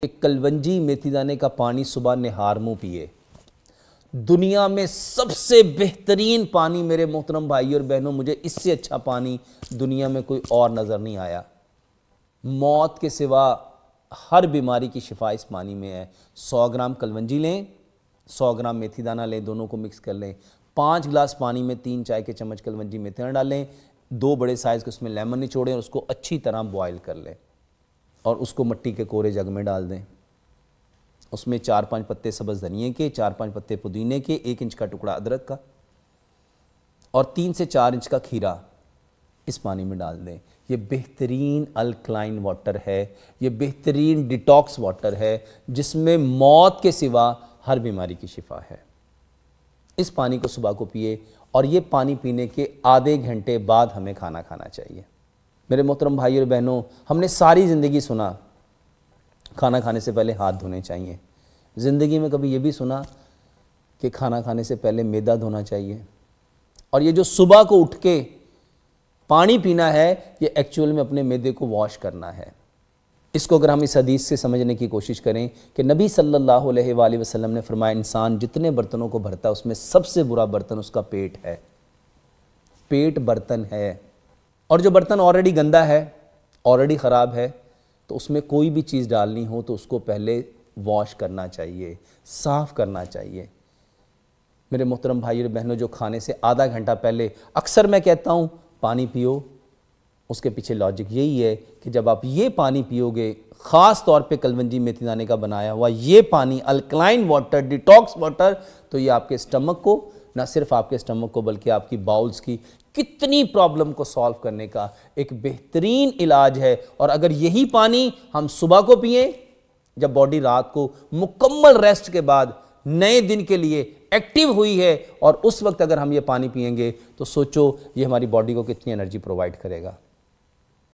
کلونجی میتھی دانے کا پانی صبح نہار منہ پیے۔ دنیا میں سب سے بہترین پانی میرے محترم بھائی اور بہنوں، مجھے اس سے اچھا پانی دنیا میں کوئی اور نظر نہیں آیا۔ موت کے سوا ہر بیماری کی شفا اس پانی میں ہے۔ 100 گرام کلونجی لیں، 100 گرام میتھی دانہ لیں، دونوں کو مکس کر لیں۔ 5 گلاس پانی میں 3 چائے کے چمچ کلونجی میتھی دانہ ڈالیں، 2 بڑے سائز کے اس میں لیمن نچوڑیں اور اس کو اچھی طرح بوائل کر لیں اور اس کو مٹی کے کورے جگ میں ڈال دیں۔ اس میں 4-5 پتے سبز دھنیے کے، 4-5 پتے پودینے کے، 1 انچ کا ٹکڑا ادرک کا اور 3 سے 4 انچ کا کھیرا اس پانی میں ڈال دیں۔ یہ بہترین الکلائن واٹر ہے، یہ بہترین ڈیٹاکس واٹر ہے جس میں موت کے سوا ہر بیماری کی شفا ہے۔ اس پانی کو صبح کو پیے اور یہ پانی پینے کے آدھے گھنٹے بعد ہمیں کھانا کھانا چاہیے۔ میرے محترم بھائی اور بہنوں، ہم نے ساری زندگی سنا کھانا کھانے سے پہلے ہاتھ دھونے چاہیے۔ زندگی میں کبھی یہ بھی سنا کہ کھانا کھانے سے پہلے معدہ دھونا چاہیے؟ اور یہ جو صبح کو اٹھ کے پانی پینا ہے، یہ ایکچول میں اپنے معدے کو واش کرنا ہے۔ اس کو اگر ہم اس حدیث سے سمجھنے کی کوشش کریں کہ نبی صلی اللہ علیہ وآلہ وسلم نے فرمایا انسان جتنے برتنوں کو بھرتا ہے اس میں سب سے برا برتن اس کا پیٹ ہے۔ پیٹ برتن ہے، اور جو برتن آلریڈی گندا ہے، آلریڈی خراب ہے، تو اس میں کوئی بھی چیز ڈالنی ہو تو اس کو پہلے واش کرنا چاہیے، صاف کرنا چاہیے۔ میرے محترم بھائی اور بہنوں، جو کھانے سے آدھا گھنٹہ پہلے اکثر میں کہتا ہوں پانی پیو، اس کے پیچھے لاجک یہی ہے کہ جب آپ یہ پانی پیو گے، خاص طور پہ کلونجی میتھی دانے کا بنایا ہوا یہ پانی، الکلائن واٹر، ڈیٹاکس واٹر، تو یہ آپ کے اسٹمک کو، نہ صرف آپ کے اسٹمک کو بلکہ آپ کی باؤلز کی کتنی پرابلم کو سالو کرنے کا ایک بہترین علاج ہے۔ اور اگر یہی پانی ہم صبح کو پئیں، جب باڈی رات کو مکمل ریسٹ کے بعد نئے دن کے لیے ایکٹیو ہوئی ہے، اور اس وقت اگر ہم یہ پانی پئیں گے تو سوچو یہ ہماری باڈی کو کتنی انرجی پرووائڈ کرے گا۔